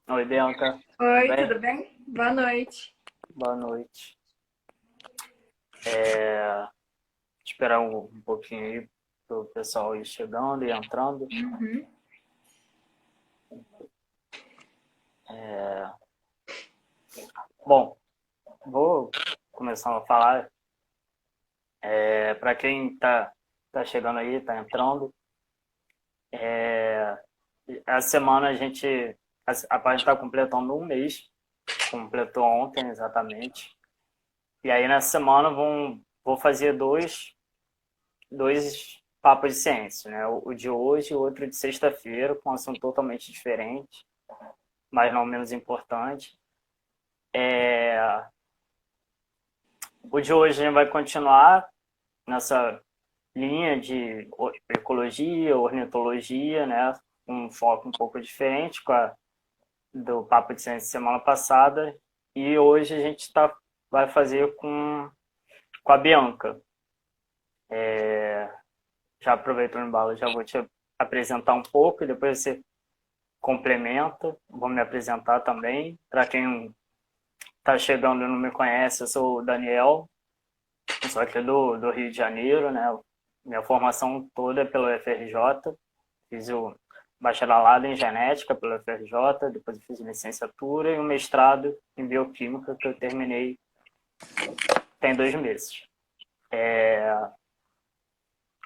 Oi, Bianca. Tudo Oi, bem? tudo bem? Boa noite. Boa noite. É, esperar um pouquinho aí para o pessoal ir chegando e entrando. Uhum. Bom, vou começar a falar. Para quem tá chegando aí, tá entrando, é, essa semana a página está completando um mês, completou ontem exatamente. E aí nessa semana vou fazer dois papos de ciência, né? O de hoje e o outro de sexta-feira, com um assunto totalmente diferente, mas não menos importante. O de hoje a gente vai continuar nessa linha de ecologia, ornitologia, né? Um foco um pouco diferente do Papo de Ciência semana passada. E hoje a gente vai fazer com a Bianca. Já aproveitando o embalo, já vou te apresentar um pouco e depois você complementa. Vou me apresentar também. Para quem está chegando e não me conhece, eu sou o Daniel, eu sou aqui do Rio de Janeiro, né? Minha formação toda é pelo FRJ, fiz o bacharelado em genética pelo FRJ, depois eu fiz licenciatura e um mestrado em bioquímica que eu terminei tem 2 meses.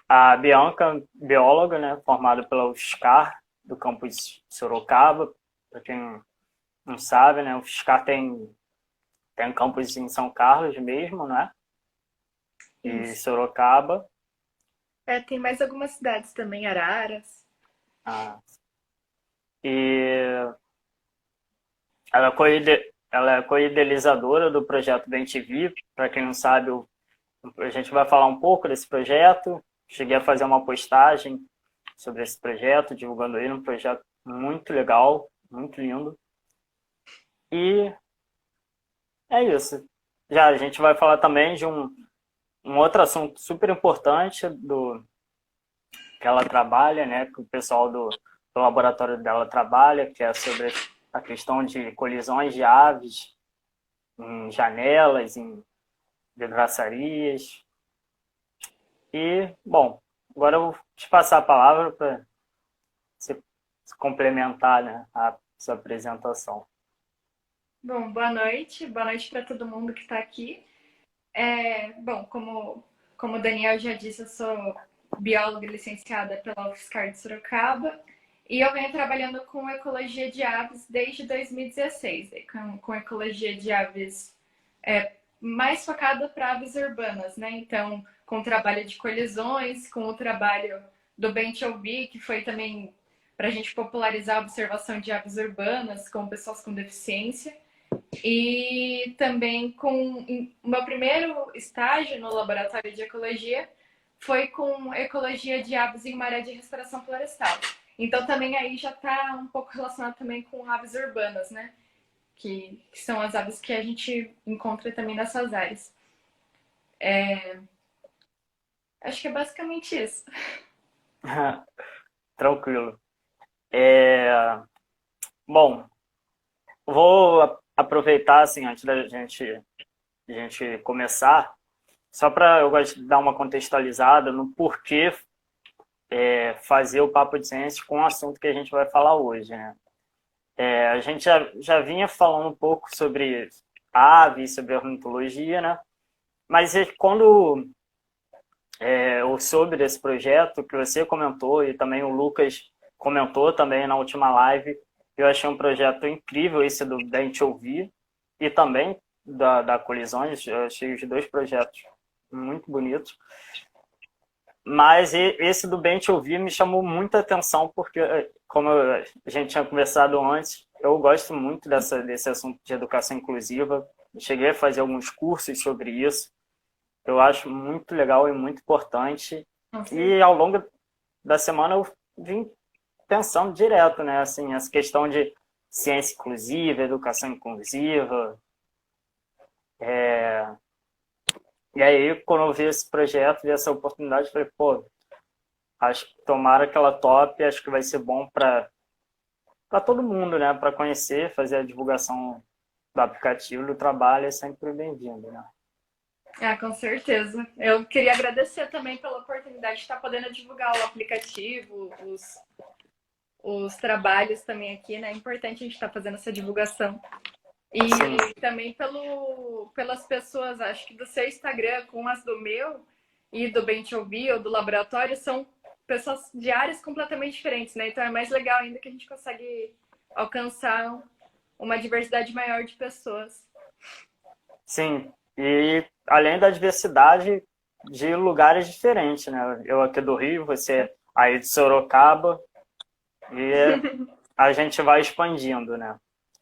A Bianca, bióloga, né, formada pela UFSCar, do campus Sorocaba, para quem não sabe, né, o UFSCar tem um campus em São Carlos mesmo, né, e Isso. Sorocaba. Tem mais algumas cidades também, Araras. Ah, e ela é co-idealizadora do projeto Bem TV. Para quem não sabe, a gente vai falar um pouco desse projeto. Cheguei a fazer uma postagem sobre esse projeto, divulgando ele, um projeto muito legal, muito lindo. E é isso. Já a gente vai falar também de um outro assunto super importante que ela trabalha, né, que o pessoal do laboratório dela trabalha, que é sobre a questão de colisões de aves em janelas, em vidraçarias. E, bom, agora eu vou te passar a palavra para você complementar, né, a sua apresentação. Bom, boa noite. Boa noite para todo mundo que está aqui. Bom, como o Daniel já disse, eu sou bióloga licenciada pela UFSCar de Sorocaba e eu venho trabalhando com ecologia de aves desde 2016, com ecologia de aves mais focada para aves urbanas, né? Então, com o trabalho de colisões, com o trabalho do Bent-Ouvi, que foi também para a gente popularizar a observação de aves urbanas com pessoas com deficiência. E também com o meu primeiro estágio no laboratório de ecologia foi com ecologia de aves em uma área de restauração florestal. Então também aí já está um pouco relacionado também com aves urbanas, né? Que são as aves que a gente encontra também nessas áreas. Acho que é basicamente isso. Tranquilo. É, bom, vou aproveitar, assim, antes da gente começar, só para eu gosto de dar uma contextualizada no porquê fazer o Papo de Ciência com o assunto que a gente vai falar hoje, né? A gente já vinha falando um pouco sobre aves, sobre ornitologia, né? Mas quando eu soube desse projeto que você comentou e também o Lucas comentou também na última live, eu achei um projeto incrível esse da gente ouvir e também da Colisões. Eu achei os dois projetos muito bonitos. Mas esse do Bem Te Ouvir me chamou muita atenção, porque, como a gente tinha conversado antes, eu gosto muito desse assunto de educação inclusiva. Cheguei a fazer alguns cursos sobre isso. Eu acho muito legal e muito importante. Com E certeza. ao longo da semana eu vim pensando direto, né? Assim, essa questão de ciência inclusiva, educação inclusiva. E aí, quando eu vi esse projeto, vi essa oportunidade, eu falei, pô, acho que tomara que ela tope, acho que vai ser bom para para todo mundo, né? Para conhecer, fazer a divulgação do aplicativo, do trabalho é sempre bem-vindo, né? Ah, com certeza. Eu queria agradecer também pela oportunidade de estar podendo divulgar o aplicativo, os trabalhos também aqui, né? É importante a gente estar fazendo essa divulgação. Sim, E também pelas pessoas, acho que do seu Instagram com as do meu e do Bem Te Ouvir ou do laboratório, são pessoas de áreas completamente diferentes, né? Então é mais legal ainda que a gente consegue alcançar uma diversidade maior de pessoas. sim. E além da diversidade de lugares diferentes, né? Eu aqui do Rio, você aí de Sorocaba, e a gente vai expandindo, né?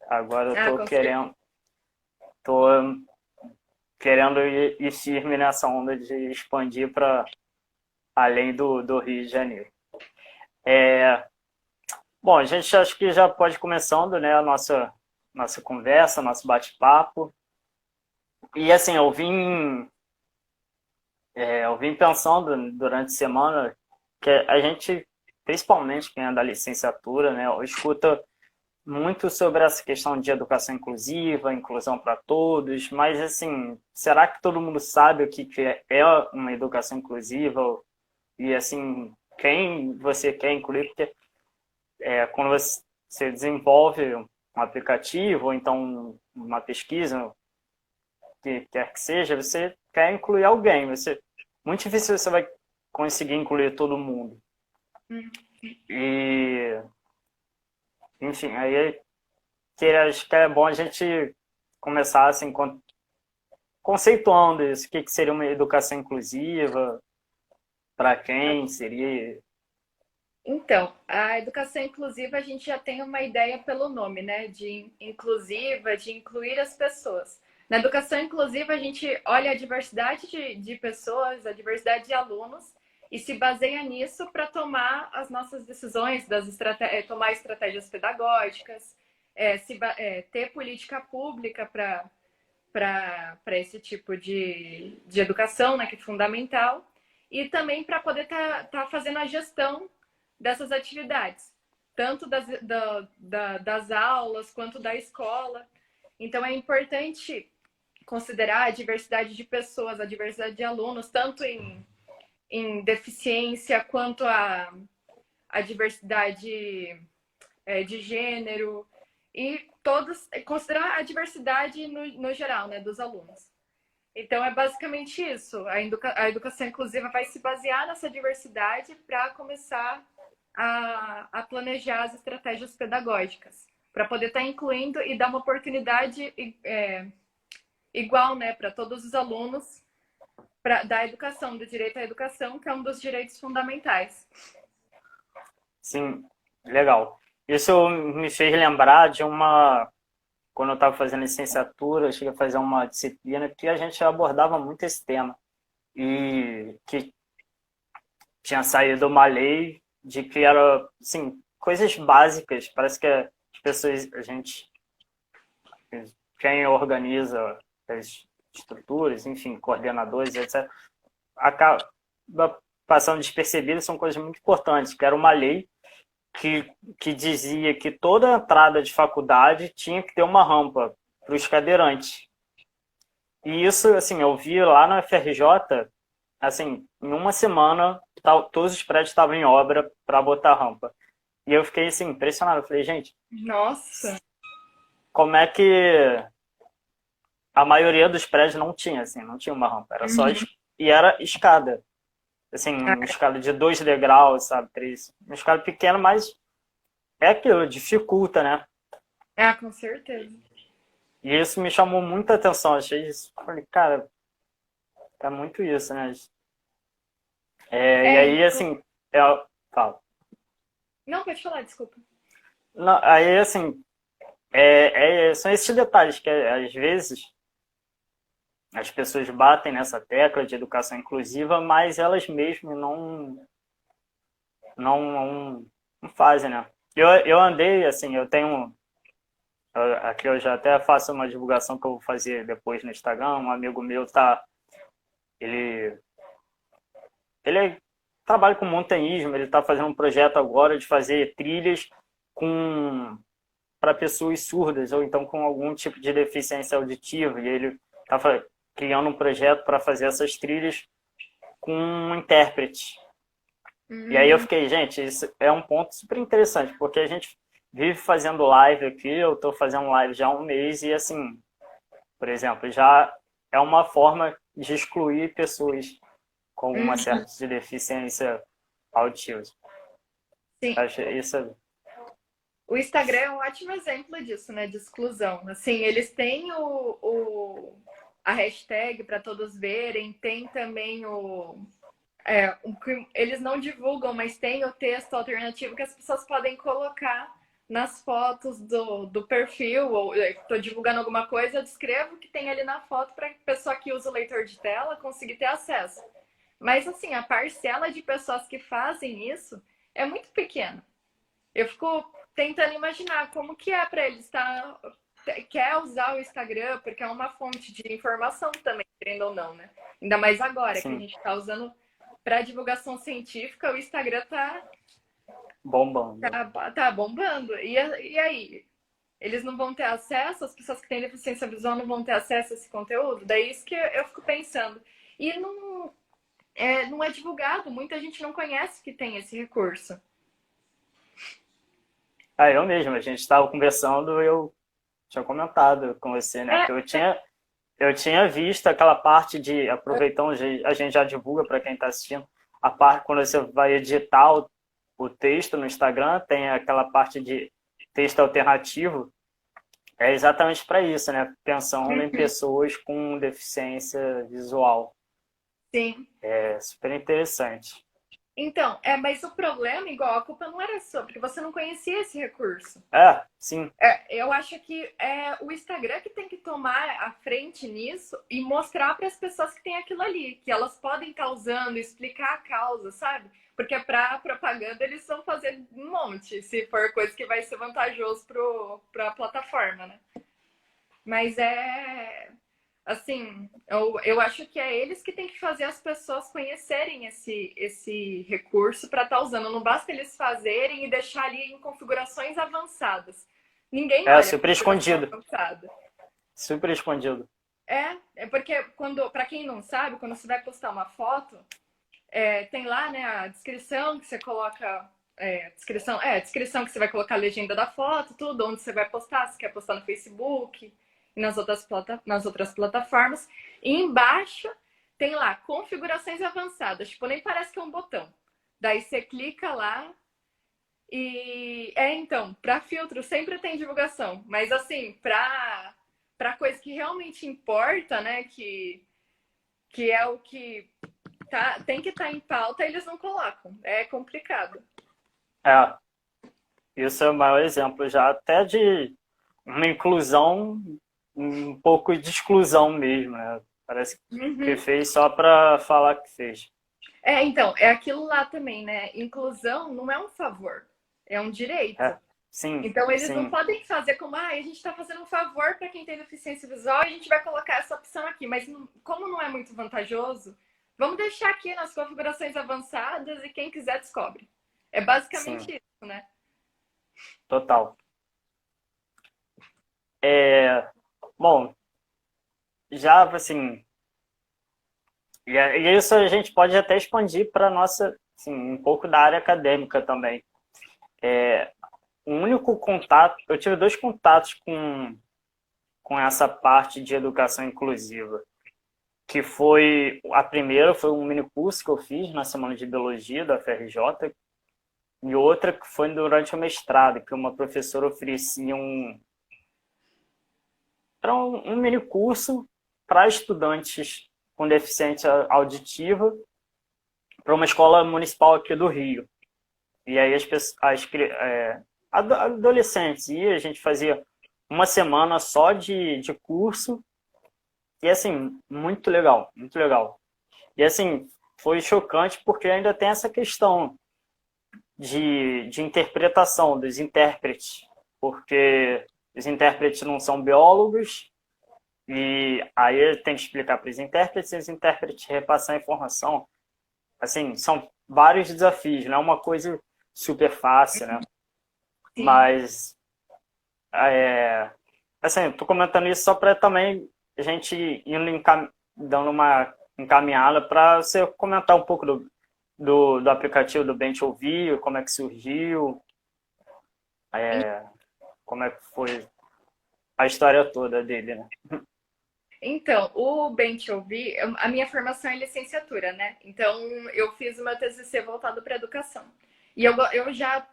Agora eu Ah, com certeza. tô querendo ir firme nessa onda de expandir para além do Rio de Janeiro. Bom, a gente acho que já pode começando, né, a nossa conversa, nosso bate-papo. E assim, eu vim pensando durante a semana que a gente, principalmente quem é da licenciatura, né, escuta muito sobre essa questão de educação inclusiva, inclusão para todos, mas assim, será que todo mundo sabe o que é uma educação inclusiva? E assim, quem você quer incluir? Porque quando você desenvolve um aplicativo, ou então uma pesquisa, que quer que seja, você quer incluir alguém. Muito difícil você vai conseguir incluir todo mundo. E, enfim, aí acho que é bom a gente começar assim, conceituando isso, o que seria uma educação inclusiva, para quem seria. Então, a educação inclusiva a gente já tem uma ideia pelo nome, né? De inclusiva, de incluir as pessoas. Na educação inclusiva, a gente olha a diversidade de pessoas, a diversidade de alunos e se baseia nisso para tomar as nossas decisões, tomar estratégias pedagógicas, ter política pública para esse tipo de educação, né, que é fundamental, e também para poder tá fazendo a gestão dessas atividades, tanto das aulas quanto da escola. Então é importante considerar a diversidade de pessoas, a diversidade de alunos, tanto em deficiência quanto a diversidade de gênero e todos considerar a diversidade no geral, né, dos alunos. Então é basicamente isso. A educação inclusiva vai se basear nessa diversidade para começar a planejar as estratégias pedagógicas, para poder estar incluindo e dar uma oportunidade igual, né, para todos os alunos da educação, do direito à educação, que é um dos direitos fundamentais. Sim, legal. Isso me fez lembrar de quando eu estava fazendo licenciatura, eu cheguei a fazer uma disciplina que a gente abordava muito esse tema. E que tinha saído uma lei de que era, assim, coisas básicas. Parece que as pessoas, quem organiza as estruturas, enfim, coordenadores, etc., acaba passando despercebido, são coisas muito importantes, que era uma lei que dizia que toda entrada de faculdade tinha que ter uma rampa para os cadeirantes. E isso, assim, eu vi lá na FRJ, assim, em uma semana, todos os prédios estavam em obra para botar rampa. E eu fiquei, assim, impressionado. Eu falei, gente, Nossa! como é que a maioria dos prédios não tinha, assim, não tinha uma rampa. Era só, e era escada. Assim, uma escada de 2 degraus, sabe, 3. Uma escada pequena, mas é aquilo, dificulta, né? Ah, com certeza. E isso me chamou muita atenção. Achei isso. Falei, cara, é muito isso, né? E É, aí, assim, falo. não, pode falar, desculpa. Não, aí, assim, são esses detalhes que, às vezes, as pessoas batem nessa tecla de educação inclusiva, mas elas mesmas não, não fazem, né? Eu andei, assim, aqui eu já até faço uma divulgação que eu vou fazer depois no Instagram. Um amigo meu ele, ele trabalha com montanhismo, ele está fazendo um projeto agora de fazer trilhas com para pessoas surdas ou então com algum tipo de deficiência auditiva. E ele estava criando um projeto para fazer essas trilhas com um intérprete. E aí eu fiquei, gente, isso é um ponto super interessante, porque a gente vive fazendo live aqui, eu estou fazendo live já há um mês e, assim, por exemplo, já é uma forma de excluir pessoas com uma certa de deficiência auditiva. Sim. Acho isso. O Instagram é um ótimo exemplo disso, né? De exclusão. Assim, eles têm a hashtag para todos verem, tem também eles não divulgam, mas tem o texto alternativo que as pessoas podem colocar nas fotos do perfil, ou estou divulgando alguma coisa, eu descrevo o que tem ali na foto para a pessoa que usa o leitor de tela conseguir ter acesso. Mas, assim, a parcela de pessoas que fazem isso é muito pequena. Eu fico tentando imaginar como que é para eles quer usar o Instagram, porque é uma fonte de informação também, querendo ou não, né? Ainda mais agora, Sim. que a gente está usando para divulgação científica, o Instagram Bombando. tá bombando. E aí? Eles não vão ter acesso, as pessoas que têm deficiência visual não vão ter acesso a esse conteúdo? Daí isso que eu fico pensando. E não é divulgado, muita gente não conhece que tem esse recurso. Eu mesmo, a gente estava conversando, eu tinha comentado com você, né? Que eu tinha visto aquela parte de, aproveitando, a gente já divulga para quem está assistindo, a parte quando você vai editar o texto no Instagram, tem aquela parte de texto alternativo, é exatamente para isso, né? Pensando em pessoas com deficiência visual. Sim. É super interessante. Então, mas o problema, igual, a culpa não era sua, porque você não conhecia esse recurso. Sim. Eu acho que é o Instagram que tem que tomar a frente nisso e mostrar para as pessoas que tem aquilo ali, que elas podem estar usando, explicar a causa, sabe? Porque para propaganda eles vão fazer um monte, se for coisa que vai ser vantajoso para a plataforma, né? Mas assim, eu acho que é eles que têm que fazer as pessoas conhecerem esse recurso para estar usando. Não basta eles fazerem e deixar ali em configurações avançadas. Ninguém olha super escondido. avançada. Super escondido. É porque para quem não sabe, quando você vai postar uma foto, tem lá, né, a descrição que você coloca. Descrição que você vai colocar a legenda da foto, tudo, onde você vai postar, se quer postar no Facebook e nas outras plataformas. E embaixo tem lá configurações avançadas, tipo, nem parece que é um botão. Daí você clica lá e então, para filtro sempre tem divulgação, mas assim, para coisa que realmente importa, né, que é o que tem que estar em pauta, eles não colocam. É complicado. Isso é o maior exemplo já até de uma inclusão, um pouco de exclusão mesmo, né? Parece que fez só para falar que fez. Então, é aquilo lá também, né? Inclusão não é um favor, é um direito. Sim, então, eles sim. não podem fazer como, a gente está fazendo um favor para quem tem deficiência visual e a gente vai colocar essa opção aqui. Mas como não é muito vantajoso, vamos deixar aqui nas configurações avançadas e quem quiser descobre. É basicamente isso, né? Total. Bom, já assim, e isso a gente pode até expandir para nossa, assim, um pouco da área acadêmica também. O único contato, eu tive 2 contatos com essa parte de educação inclusiva, que a primeira foi um mini curso que eu fiz na semana de biologia da FRJ, e outra que foi durante o mestrado, que uma professora oferecia um mini curso para estudantes com deficiência auditiva para uma escola municipal aqui do Rio. E aí adolescentes, e a gente fazia uma semana só de curso, e assim, muito legal, muito legal. E assim, foi chocante porque ainda tem essa questão de interpretação dos intérpretes, porque os intérpretes não são biólogos, e aí tem que explicar para os intérpretes, e os intérpretes repassar a informação. Assim, são vários desafios, não é uma coisa super fácil, né? Sim. Mas É, assim, tô comentando isso só para também a gente indo dando uma encaminhada para você comentar um pouco do aplicativo do Bem Te Ouvir, como é que surgiu, como é que foi a história toda dele, né? Então, o Bem Te Ouvir, a minha formação é licenciatura, né? Então, eu fiz o meu TCC voltado para educação. E eu já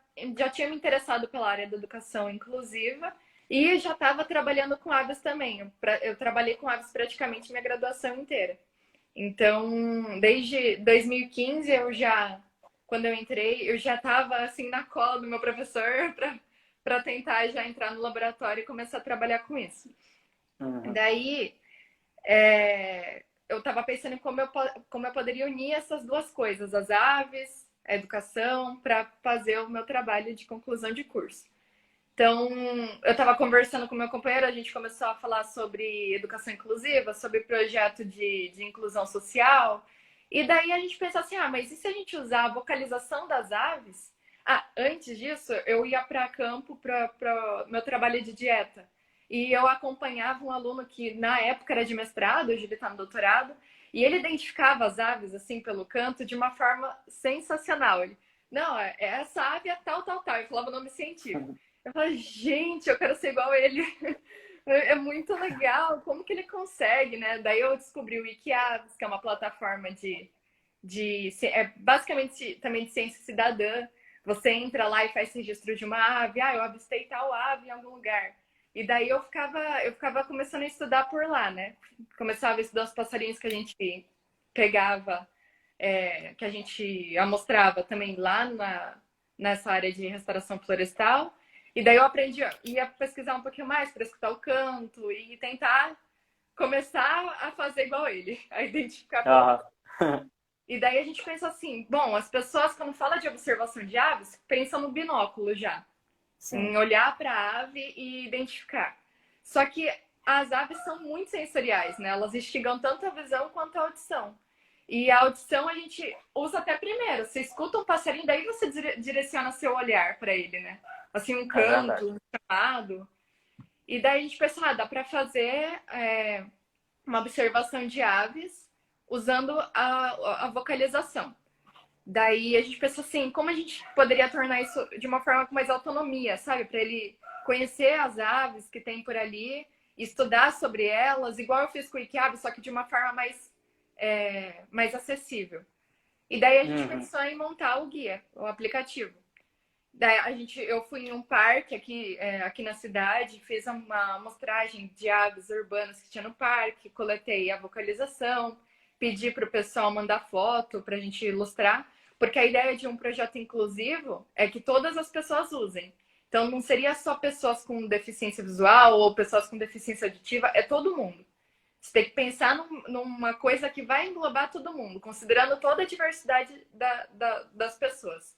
tinha me interessado pela área da educação inclusiva e já estava trabalhando com aves também. Eu trabalhei com aves praticamente minha graduação inteira. Então, desde 2015, quando eu entrei, eu já estava assim na cola do meu professor para tentar já entrar no laboratório e começar a trabalhar com isso. Uhum. Daí, eu estava pensando em como eu poderia unir essas duas coisas, as aves, a educação, para fazer o meu trabalho de conclusão de curso. Então, eu estava conversando com meu companheiro, a gente começou a falar sobre educação inclusiva, sobre projeto de inclusão social. E daí a gente pensou assim, mas e se a gente usar a vocalização das aves? Antes disso, eu ia para campo para meu trabalho de dieta. E eu acompanhava um aluno que na época era de mestrado, hoje ele está no doutorado, e ele identificava as aves assim pelo canto de uma forma sensacional. Ele, não, essa ave é tal, tal, tal. Eu falava o nome científico. Eu falei, gente, eu quero ser igual a ele. É muito legal, como que ele consegue, né? Daí eu descobri o Wikiaves, que é uma plataforma basicamente também de ciência cidadã. Você entra lá e faz registro de uma ave. Eu avistei tal ave em algum lugar. E daí eu ficava começando a estudar por lá, né? Começava a estudar os passarinhos que a gente pegava, que a gente amostrava também lá nessa área de restauração florestal. E daí eu aprendi, ia pesquisar um pouquinho mais para escutar o canto e tentar começar a fazer igual ele, a identificar pelo canto. Uhum. E daí a gente pensa assim, bom, as pessoas quando fala de observação de aves, pensam no binóculo já, Sim, em olhar para a ave e identificar. Só que as aves são muito sensoriais, né? Elas instigam tanto a visão quanto a audição. E a audição a gente usa até primeiro. Você escuta um passarinho, daí você direciona seu olhar para ele, né? Assim, um é verdade. canto, um chamado. E daí a gente pensa, dá para fazer uma observação de aves usando a vocalização. Daí a gente pensou assim, como a gente poderia tornar isso de uma forma com mais autonomia, sabe? Para ele conhecer as aves que tem por ali, estudar sobre elas, igual eu fiz com o Iquiabe, só que de uma forma mais acessível. E daí a gente Uhum. pensou em montar o guia, o aplicativo. Daí eu fui em um parque aqui na cidade, fiz uma amostragem de aves urbanas que tinha no parque, coletei a vocalização, pedi para o pessoal mandar foto para a gente ilustrar, porque a ideia de um projeto inclusivo é que todas as pessoas usem. Então não seria só pessoas com deficiência visual ou pessoas com deficiência auditiva, é todo mundo. Você tem que pensar numa coisa que vai englobar todo mundo, considerando toda a diversidade das pessoas.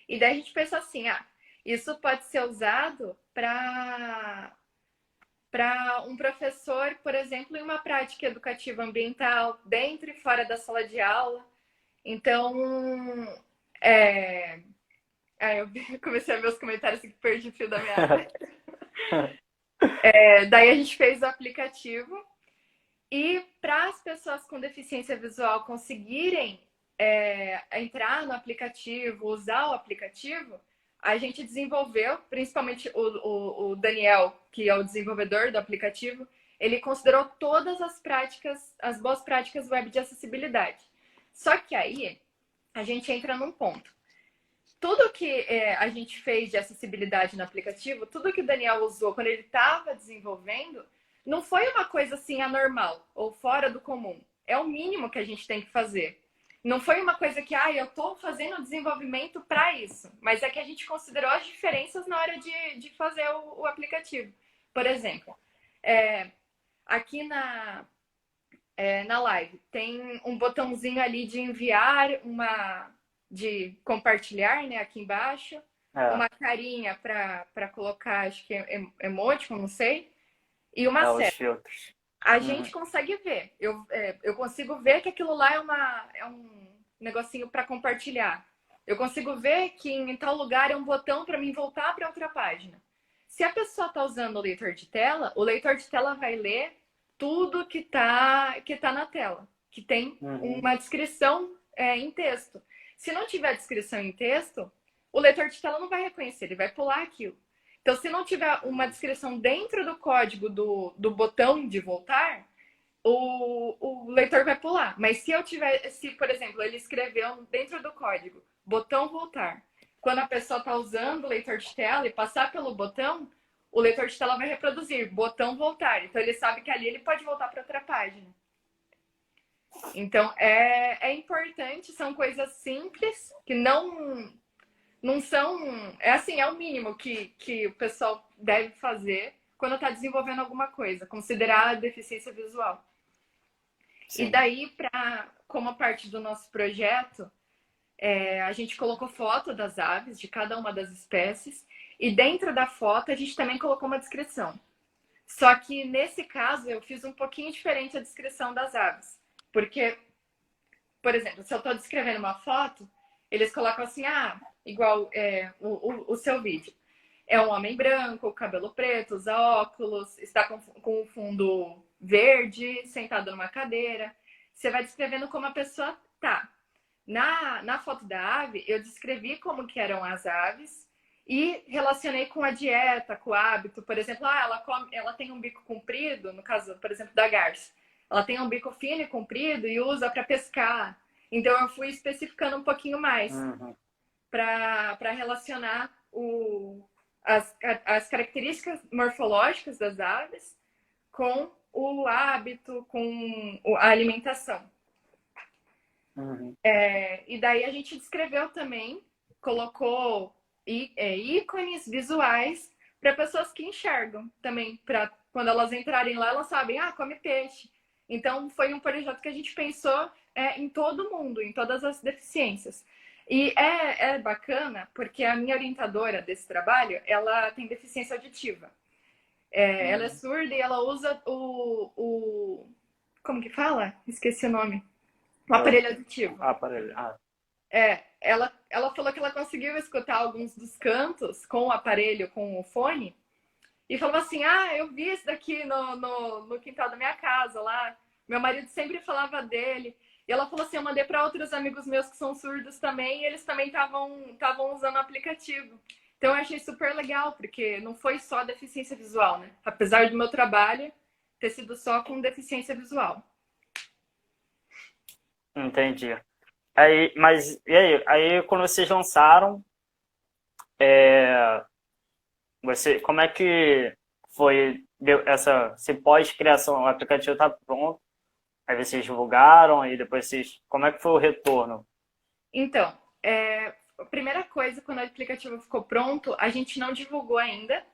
E daí a gente pensa assim, isso pode ser usado para um professor, por exemplo, em uma prática educativa ambiental, dentro e fora da sala de aula. Então, é... eu comecei a ver os comentários aqui, perdi o fio da meada. Daí a gente fez o aplicativo e para as pessoas com deficiência visual conseguirem entrar no aplicativo, usar o aplicativo, a gente desenvolveu, principalmente o Daniel, que é o desenvolvedor do aplicativo, ele considerou todas as boas práticas web de acessibilidade. Só que aí a gente entra num ponto. Tudo que a gente fez de acessibilidade no aplicativo, tudo que o Daniel usou quando ele estava desenvolvendo, não foi uma coisa assim anormal ou fora do comum. É o mínimo que a gente tem que fazer. Não foi uma coisa que, eu estou fazendo desenvolvimento para isso, mas é que a gente considerou as diferenças na hora de fazer o aplicativo. Por exemplo, aqui na live tem um botãozinho ali de enviar de compartilhar, né, aqui embaixo, É, uma carinha para colocar, acho que é emoticon, não sei, e uma os seta. filtros. A gente Uhum. consegue ver. Eu consigo ver que aquilo lá é um negocinho para compartilhar. Eu consigo ver que em tal lugar é um botão para mim voltar para outra página. Se a pessoa está usando o leitor de tela vai ler tudo que tá na tela, que tem uma descrição em texto. Se não tiver descrição em texto, o leitor de tela não vai reconhecer, ele vai pular aquilo. Então, se não tiver uma descrição dentro do código do botão de voltar, o leitor vai pular. Mas se, por exemplo, ele escreveu dentro do código, botão voltar, quando a pessoa está usando o leitor de tela e passar pelo botão, o leitor de tela vai reproduzir, botão voltar. Então, ele sabe que ali ele pode voltar para outra página. Então, é importante, são coisas simples, que não são... É assim, é o mínimo que o pessoal deve fazer quando está desenvolvendo alguma coisa, considerar a deficiência visual. Sim. E daí, como parte do nosso projeto, a gente colocou foto das aves, de cada uma das espécies, e dentro da foto a gente também colocou uma descrição. Só que nesse caso eu fiz um pouquinho diferente a descrição das aves. Porque, por exemplo, se eu estou descrevendo uma foto, eles colocam assim, igual o seu vídeo. É um homem branco, cabelo preto, usa óculos, está com um fundo verde, sentado numa cadeira. Você vai descrevendo como a pessoa tá. Na foto da ave, eu descrevi como que eram as aves e relacionei com a dieta, com o hábito. Por exemplo, ela tem um bico comprido, no caso, por exemplo, da garça. Ela tem um bico fino e comprido e usa para pescar. Então, eu fui especificando um pouquinho mais para relacionar as características morfológicas das aves com o hábito, com a alimentação. E daí a gente descreveu também, colocou ícones visuais para pessoas que enxergam também, para quando elas entrarem lá, elas sabem, come peixe. Então, foi um projeto que a gente pensou em todo mundo, em todas as deficiências. E é bacana, porque a minha orientadora desse trabalho, ela tem deficiência auditiva. Ela é surda e ela usa como que fala? Esqueci o nome. O aparelho auditivo. Aparelho. Ela falou que ela conseguiu escutar alguns dos cantos com o aparelho, com o fone, e falou assim, eu vi isso daqui no quintal da minha casa lá. Meu marido sempre falava dele. E ela falou assim, eu mandei para outros amigos meus que são surdos também, e eles também estavam usando o aplicativo. Então eu achei super legal, porque não foi só deficiência visual, né? Apesar do meu trabalho ter sido só com deficiência visual. Entendi. Mas e aí? Aí quando vocês lançaram, como é que foi essa pós-criação? O aplicativo está pronto, aí vocês divulgaram e depois como é que foi o retorno? Então, a primeira coisa, quando o aplicativo ficou pronto, a gente não divulgou ainda.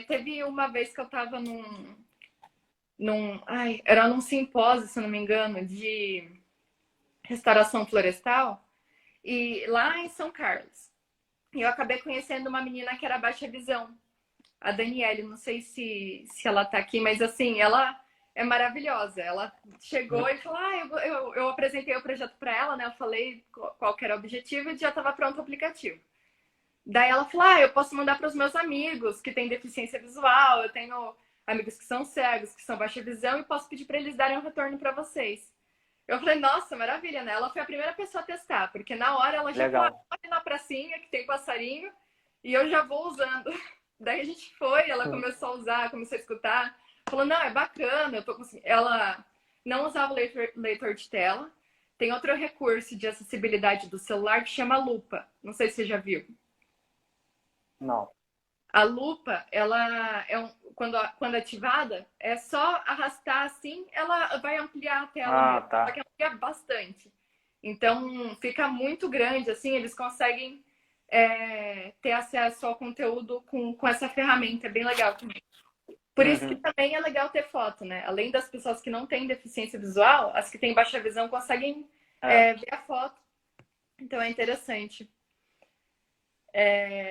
Teve uma vez que eu estava era num simpósio, se não me engano, de restauração florestal, e lá em São Carlos. E eu acabei conhecendo uma menina que era baixa visão, a Daniele, não sei se ela tá aqui, mas assim, ela é maravilhosa. Ela chegou e falou, eu apresentei o projeto para ela, né? Eu falei qual que era o objetivo e já estava pronto o aplicativo. Daí ela falou, eu posso mandar para os meus amigos que têm deficiência visual, eu tenho amigos que são cegos, que são baixa visão, e posso pedir para eles darem um retorno para vocês. Eu falei, nossa, maravilha, né? Ela foi a primeira pessoa a testar, porque na hora ela já falou, olha na pracinha que tem passarinho, e eu já vou usando. Daí a gente foi, ela começou a usar, começou a escutar, falou, não, é bacana, eu tô conseguindo. Ela não usava o leitor de tela. Tem outro recurso de acessibilidade do celular que chama lupa. Não sei se você já viu. Não. A lupa, ela quando ativada, é só arrastar assim, ela vai ampliar a tela. Tá. Só que amplia bastante. Então, fica muito grande, assim, eles conseguem ter acesso ao conteúdo com essa ferramenta. É bem legal também. Por isso que também é legal ter foto, né? Além das pessoas que não têm deficiência visual, as que têm baixa visão conseguem ver a foto. Então, é interessante.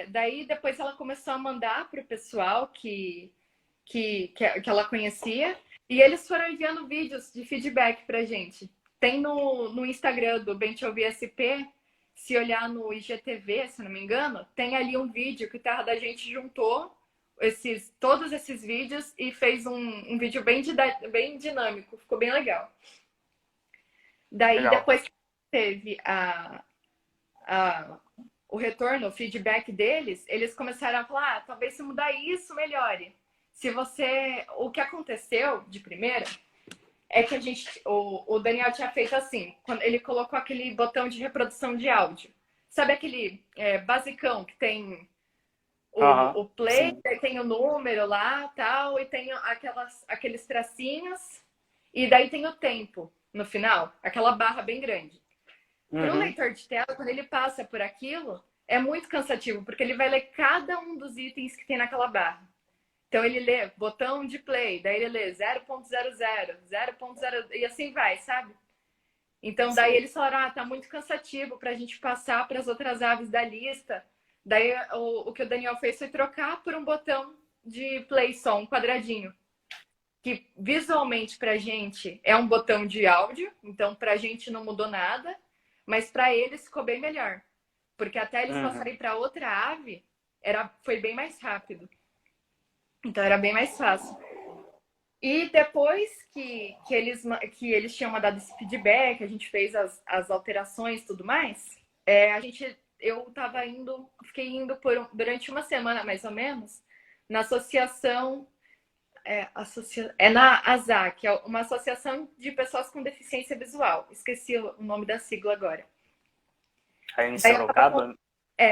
Daí depois ela começou a mandar para o pessoal que ela conhecia, e eles foram enviando vídeos de feedback pra gente. Tem no Instagram do Bem Te Ouvir SP, se olhar no IGTV, se não me engano, tem ali um vídeo que o Terra da Gente juntou todos esses vídeos e fez um vídeo bem dinâmico, ficou bem legal. Daí, Legal. depois que teve o retorno, o feedback deles, eles começaram a falar, talvez se mudar isso, melhore. O que aconteceu de primeira é que o Daniel tinha feito assim, quando ele colocou aquele botão de reprodução de áudio. Sabe aquele basicão que tem o play, Sim. tem o número lá, tal, e tem aqueles tracinhos, e daí tem o tempo no final, aquela barra bem grande. Para o Uhum. leitor de tela, quando ele passa por aquilo, é muito cansativo, porque ele vai ler cada um dos itens que tem naquela barra. Então ele lê botão de play, daí ele lê 0.00, 0.0 e assim vai, sabe? Então daí Sei. eles falaram, tá muito cansativo para a gente passar para as outras aves da lista. Daí o que o Daniel fez foi trocar por um botão de play só, um quadradinho. Que visualmente pra gente é um botão de áudio, então pra gente não mudou nada, mas pra eles ficou bem melhor. Porque até eles Uhum. passarem para outra ave, foi bem mais rápido. Então era bem mais fácil. E depois que eles tinham mandado esse feedback, a gente fez as alterações e tudo mais, eu tava fiquei indo durante uma semana mais ou menos, na associação, na ASAC, é uma associação de pessoas com deficiência visual. Esqueci o nome da sigla agora. Aí em Daí eu tava Sorocaba?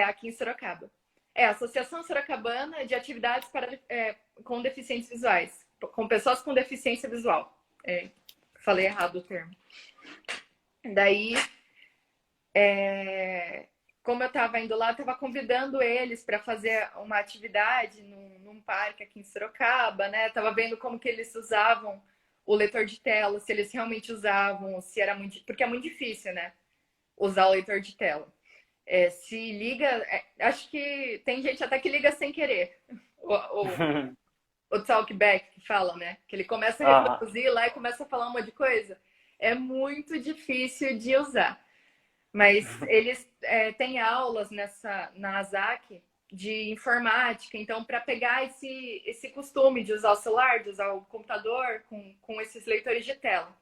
aqui em Sorocaba. A Associação Sorocabana de Atividades com Deficientes Visuais. Com pessoas com deficiência visual. Falei errado o termo. Daí, como eu estava indo lá, eu estava convidando eles para fazer uma atividade num parque aqui em Sorocaba, né? Tava vendo como que eles usavam o leitor de tela, se eles realmente usavam, se era muito... Porque é muito difícil, né? Usar o leitor de tela. Se liga... acho que tem gente até que liga sem querer. O talkback que fala, né? Que ele começa a Aham. reproduzir lá e começa a falar um monte de coisa. É muito difícil de usar. Mas eles têm aulas na ASAC de informática, então, para pegar esse costume de usar o celular, de usar o computador com esses leitores de tela.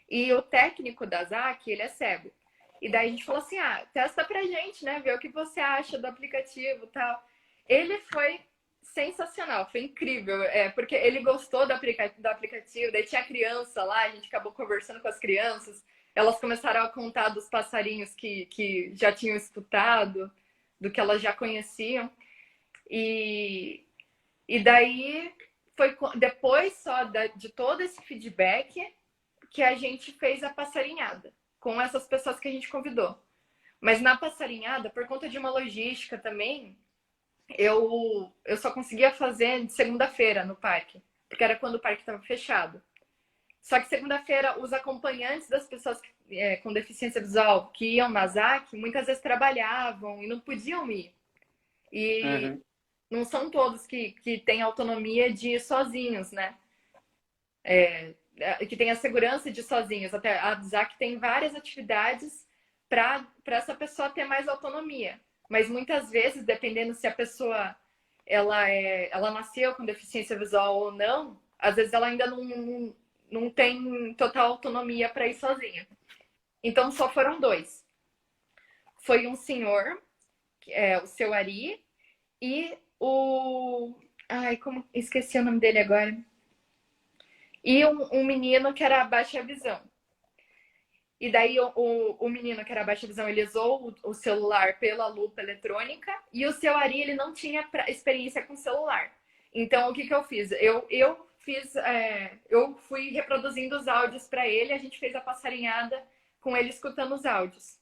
E o técnico da ASAC, ele é cego. E daí a gente falou assim, testa pra gente, né? Ver o que você acha do aplicativo e tal. Ele foi sensacional, foi incrível. Porque ele gostou do aplicativo, daí tinha criança lá, a gente acabou conversando com as crianças. Elas começaram a contar dos passarinhos que já tinham escutado, do que elas já conheciam. E daí foi depois só de todo esse feedback que a gente fez a passarinhada com essas pessoas que a gente convidou. Mas na passarinhada, por conta de uma logística também, eu só conseguia fazer de segunda-feira no parque, porque era quando o parque estava fechado. Só que segunda-feira, os acompanhantes das pessoas com deficiência visual que iam na ZAC, muitas vezes trabalhavam e não podiam ir. E Uhum. não são todos que têm autonomia de ir sozinhos, né? Que tem a segurança de ir sozinhos. Até a ZAC tem várias atividades para essa pessoa ter mais autonomia. Mas muitas vezes, dependendo se a pessoa ela nasceu com deficiência visual ou não, às vezes ela ainda não tem total autonomia para ir sozinha. Então só foram dois. Foi um senhor, o seu Ari, e o... Ai, como... Esqueci o nome dele agora. E um menino que era baixa visão. E daí o menino que era baixa visão, ele usou o celular pela lupa eletrônica, e o seu Ari, ele não tinha experiência com celular. Então, o que eu fiz? Eu fui reproduzindo os áudios para ele, a gente fez a passarinhada com ele escutando os áudios.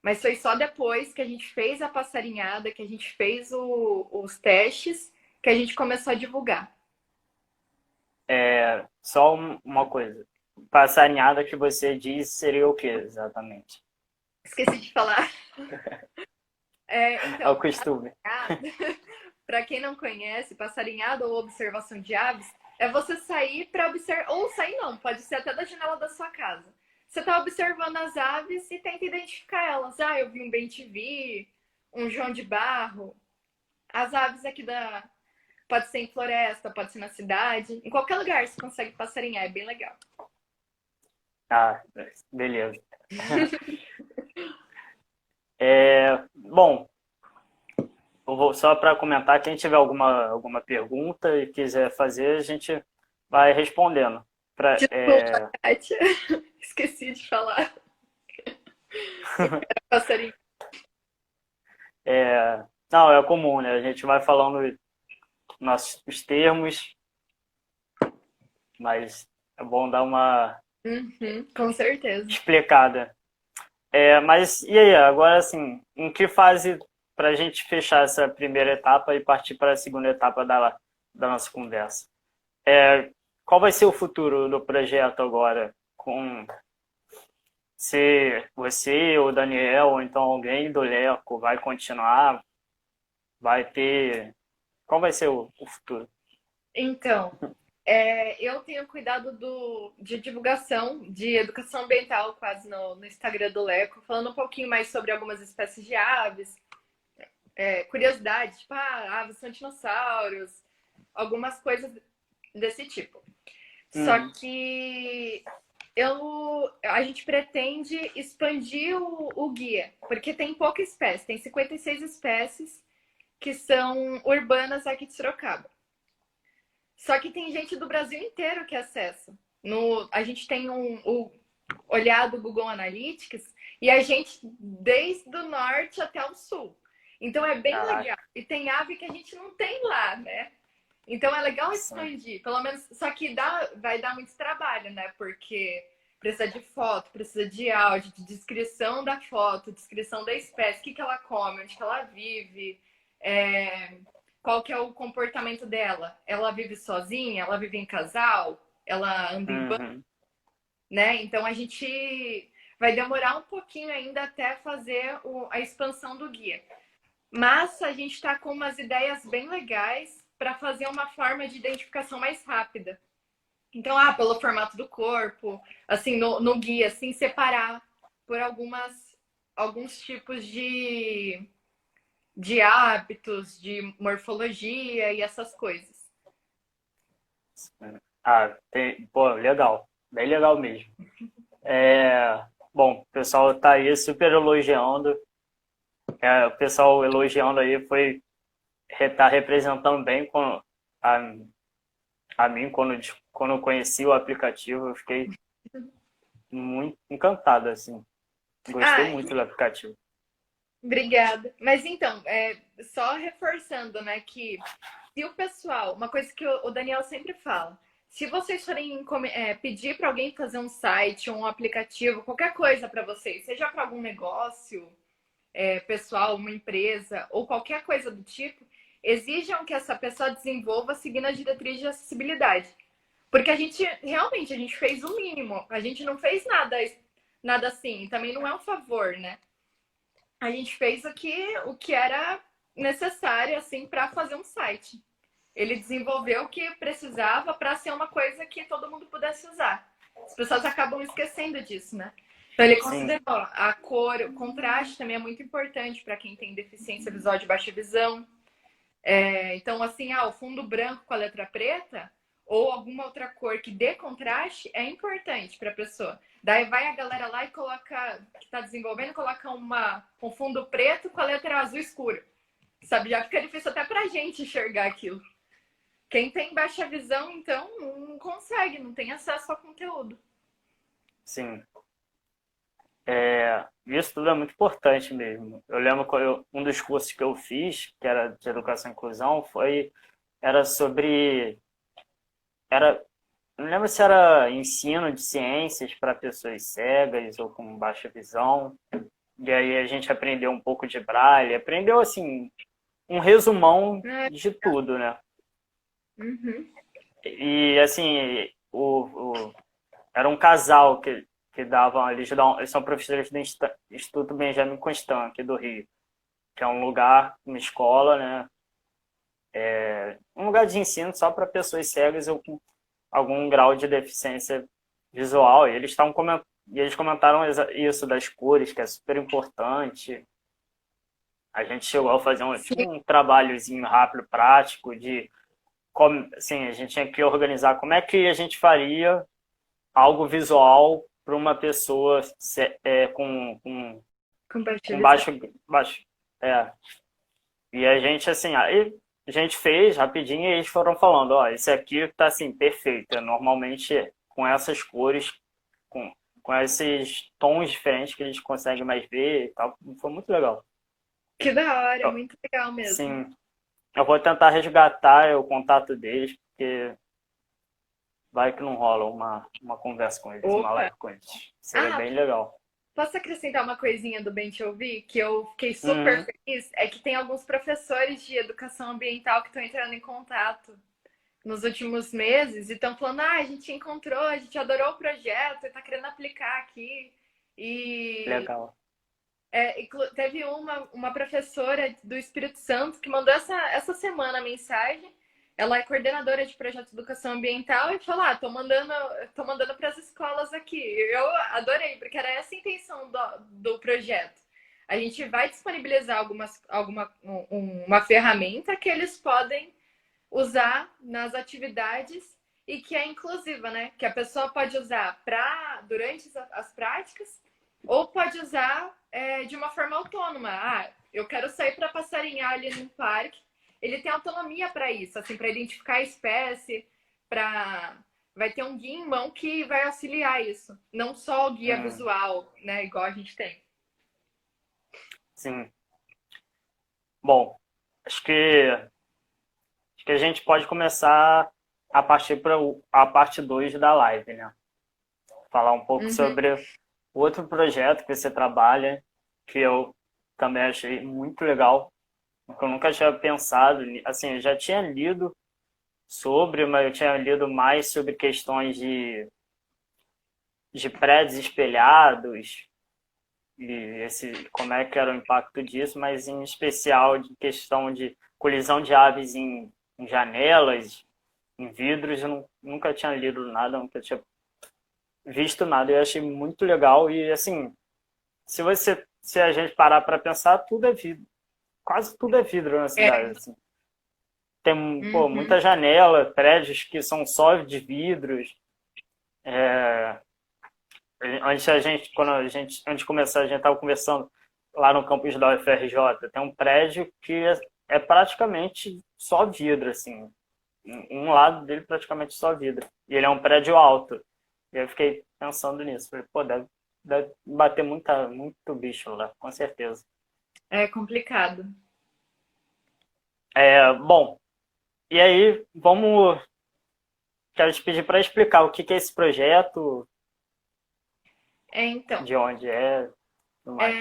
Mas foi só depois que a gente fez a passarinhada, que a gente fez os testes, que a gente começou a divulgar. Só uma coisa. Passarinhada que você disse seria o que exatamente? Esqueci de falar. É o Então, costume. para quem não conhece, passarinhada ou observação de aves é você sair para observar, ou sair não, pode ser até da janela da sua casa. Você está observando as aves e tenta identificar elas. Eu vi um bem-te-vi, um João de Barro, As aves aqui da. Pode ser em floresta, pode ser na cidade. Em qualquer lugar você consegue passarinhar, é bem legal. Ah, beleza. Bom, eu vou só para comentar, quem tiver alguma pergunta e quiser fazer, a gente vai respondendo. Pra, Desculpa, Kátia. Esqueci de falar. Passarinho. não, é comum, né? A gente vai falando os termos, mas é bom dar uma Uhum, com certeza. explicada. Mas e aí, agora assim, em que fase para a gente fechar essa primeira etapa e partir para a segunda etapa da nossa conversa? Qual vai ser o futuro do projeto agora? Com se você ou o Daniel, ou então alguém do Leco vai continuar, vai ter. Qual vai ser o futuro? Então, eu tenho cuidado de divulgação de educação ambiental quase no Instagram do Leco, falando um pouquinho mais sobre algumas espécies de aves, curiosidades, tipo, aves são dinossauros, algumas coisas desse tipo. Só que a gente pretende expandir o guia, porque tem pouca espécie, tem 56 espécies que são urbanas aqui de Sorocaba. Só que tem gente do Brasil inteiro que acessa. A gente tem o olhado Google Analytics e a gente desde o norte até o sul. Então é bem legal. E tem ave que a gente não tem lá, né? Então é legal expandir, pelo menos. Só que vai dar muito trabalho, né? Porque precisa de foto, precisa de áudio, de descrição da foto, descrição da espécie, o que ela come, onde que ela vive, qual que é o comportamento dela. Ela vive sozinha? Ela vive em casal? Ela anda em bando? Né? Então a gente vai demorar um pouquinho ainda até fazer a expansão do guia. Mas a gente está com umas ideias bem legais para fazer uma forma de identificação mais rápida. Então, pelo formato do corpo, assim, no guia, assim, separar por alguns tipos de hábitos, de morfologia e essas coisas. Pô, legal. Bem legal mesmo. Bom, o pessoal tá aí super elogiando. O pessoal elogiando aí tá representando bem a mim quando eu conheci o aplicativo. Eu fiquei muito encantado, assim. Gostei muito do aplicativo. Obrigada. Mas então, só reforçando, né, que se o pessoal, uma coisa que o Daniel sempre fala, se vocês forem pedir para alguém fazer um site, um aplicativo, qualquer coisa para vocês, seja para algum negócio pessoal, uma empresa ou qualquer coisa do tipo, exijam que essa pessoa desenvolva seguindo a diretriz de acessibilidade. Porque a gente fez o mínimo, a gente não fez nada assim, também não é um favor, né? A gente fez o que era necessário assim para fazer um site. Ele desenvolveu o que precisava para ser uma coisa que todo mundo pudesse usar. As pessoas acabam esquecendo disso, né? Então ele considerou a cor, o contraste também é muito importante para quem tem deficiência visual de baixa visão. Então, assim, o fundo branco com a letra preta ou alguma outra cor que dê contraste é importante para a pessoa. Daí vai a galera lá e coloca, que está desenvolvendo, coloca um fundo preto com a letra azul escura. Sabe, já fica difícil até para a gente enxergar aquilo. Quem tem baixa visão, então, não consegue, não tem acesso ao conteúdo. Sim. Isso tudo é muito importante mesmo. Eu lembro que um dos cursos que eu fiz, que era de educação e inclusão, era sobre... não lembro se era ensino de ciências para pessoas cegas ou com baixa visão. E aí a gente aprendeu um pouco de braille, aprendeu assim um resumão de tudo, né? Uhum. E assim, era um casal que davam, eles são professores do Instituto Benjamin Constant, aqui do Rio, que é um lugar, uma escola, né? Um lugar de ensino só para pessoas cegas ou com algum grau de deficiência visual. E eles comentaram isso das cores, que é super importante. A gente chegou a fazer tipo Sim, um trabalhozinho rápido, prático, de como, assim, a gente tinha que organizar como é que a gente faria algo visual para uma pessoa com compatibilizar. baixo, é. E a gente, assim, aí a gente fez rapidinho e eles foram falando, ó, esse aqui tá, assim, perfeito. É normalmente com essas cores, com, com esses tons diferentes que a gente consegue mais ver e tal. Foi muito legal. Que da hora, Eu, muito legal mesmo. sim, eu vou tentar resgatar o contato deles, porque vai que não rola uma conversa com eles, uma Opa! live com eles. Seria Ah, bem legal. posso acrescentar uma coisinha do Bem Te Ouvir, que eu fiquei super Uhum, feliz? É que tem alguns professores de educação ambiental que estão entrando em contato nos últimos meses e estão falando: ah, a gente encontrou, a gente adorou o projeto, está querendo aplicar aqui. E legal. teve uma professora do Espírito Santo que mandou essa semana a mensagem. Ela é coordenadora de projeto de educação ambiental e falou: ah, tô mandando para as escolas aqui. Eu adorei, porque era essa a intenção do projeto. A gente vai disponibilizar uma ferramenta que eles podem usar nas atividades e que é inclusiva, né? Que a pessoa pode usar durante as práticas ou pode usar de uma forma autônoma. Ah, eu quero sair para passarinhar ali no parque. Ele tem autonomia para isso, assim, para identificar a espécie, para vai ter um guia em mão que vai auxiliar isso, não só o guia Hum, visual, né, igual a gente tem. sim. Bom, acho que Acho que a gente pode começar a partir para a parte 2 da live, né? Falar um pouco Uhum. sobre outro projeto que você trabalha, que eu também achei muito legal, que eu nunca tinha pensado, assim, eu já tinha lido sobre, mas eu tinha lido mais sobre questões de prédios espelhados e como é que era o impacto disso, mas em especial de questão de colisão de aves em janelas, em vidros. Eu nunca tinha lido nada, nunca tinha visto nada. Eu achei muito legal e, assim, se a gente parar para pensar, tudo é vidro. Quase tudo é vidro na É. cidade, assim. Tem, pô, Uhum. muita janela, prédios que são só de vidros. É, antes de começar, a gente estava conversando lá no campus da UFRJ. Tem um prédio que é praticamente só vidro, assim. Um lado dele praticamente só vidro. E ele é um prédio alto. E eu fiquei pensando nisso. Falei, pô, deve bater muito bicho lá, com certeza. É complicado. Bom, e aí quero te pedir para explicar o que que é esse projeto, Então, de onde é, tudo mais.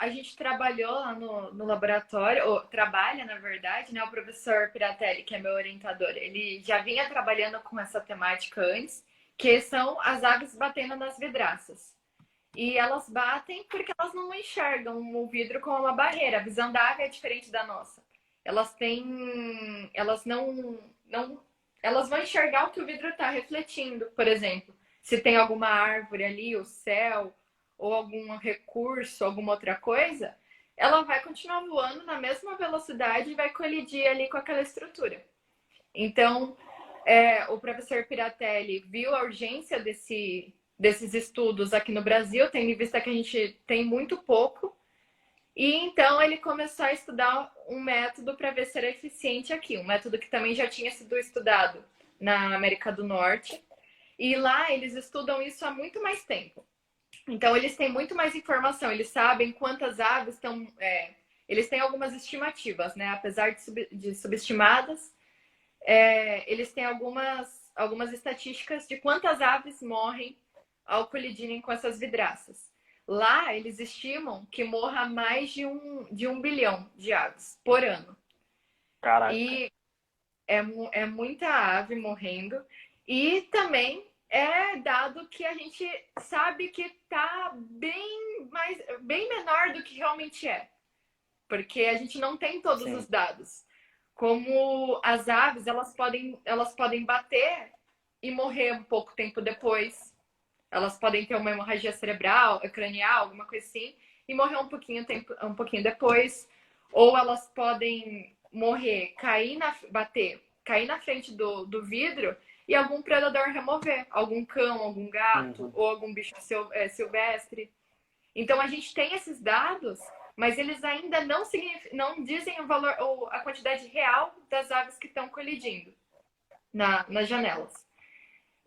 a gente trabalhou lá no laboratório, ou trabalha, na verdade, né? O professor Piratelli, que é meu orientador, ele já vinha trabalhando com essa temática antes, que são as aves batendo nas vidraças. E elas batem porque elas não enxergam o vidro como uma barreira. A visão da ave é diferente da nossa. Elas têm. Elas não elas vão enxergar o que o vidro está refletindo, por exemplo. Se tem alguma árvore ali, o céu, ou algum recurso, alguma outra coisa, ela vai continuar voando na mesma velocidade e vai colidir ali com aquela estrutura. Então, o professor Piratelli viu a urgência desses estudos aqui no Brasil, tendo em vista que a gente tem muito pouco, e então ele começou a estudar um método para ver se era eficiente aqui, um método que também já tinha sido estudado na América do Norte, e lá eles estudam isso há muito mais tempo. Então, eles têm muito mais informação, eles sabem quantas aves estão. Eles têm algumas estimativas, né? Apesar de subestimadas, eles têm algumas estatísticas de quantas aves morrem ao colidirem com essas vidraças. Lá, eles estimam que morra mais de 1 bilhão de aves por ano. Caraca, E é muita ave morrendo. E também é dado que a gente sabe que está bem menor do que realmente é. Porque a gente não tem todos os sim. dados. Como as aves, elas podem bater e morrer um pouco tempo depois. Elas podem ter uma hemorragia cerebral, cranial, alguma coisa assim, e morrer um pouquinho depois. ou elas podem morrer, cair na frente do vidro e algum predador remover, algum cão, algum gato Uhum. ou algum bicho silvestre. Então a gente tem esses dados, mas eles ainda não dizem o valor ou a quantidade real das aves que estão colidindo nas janelas.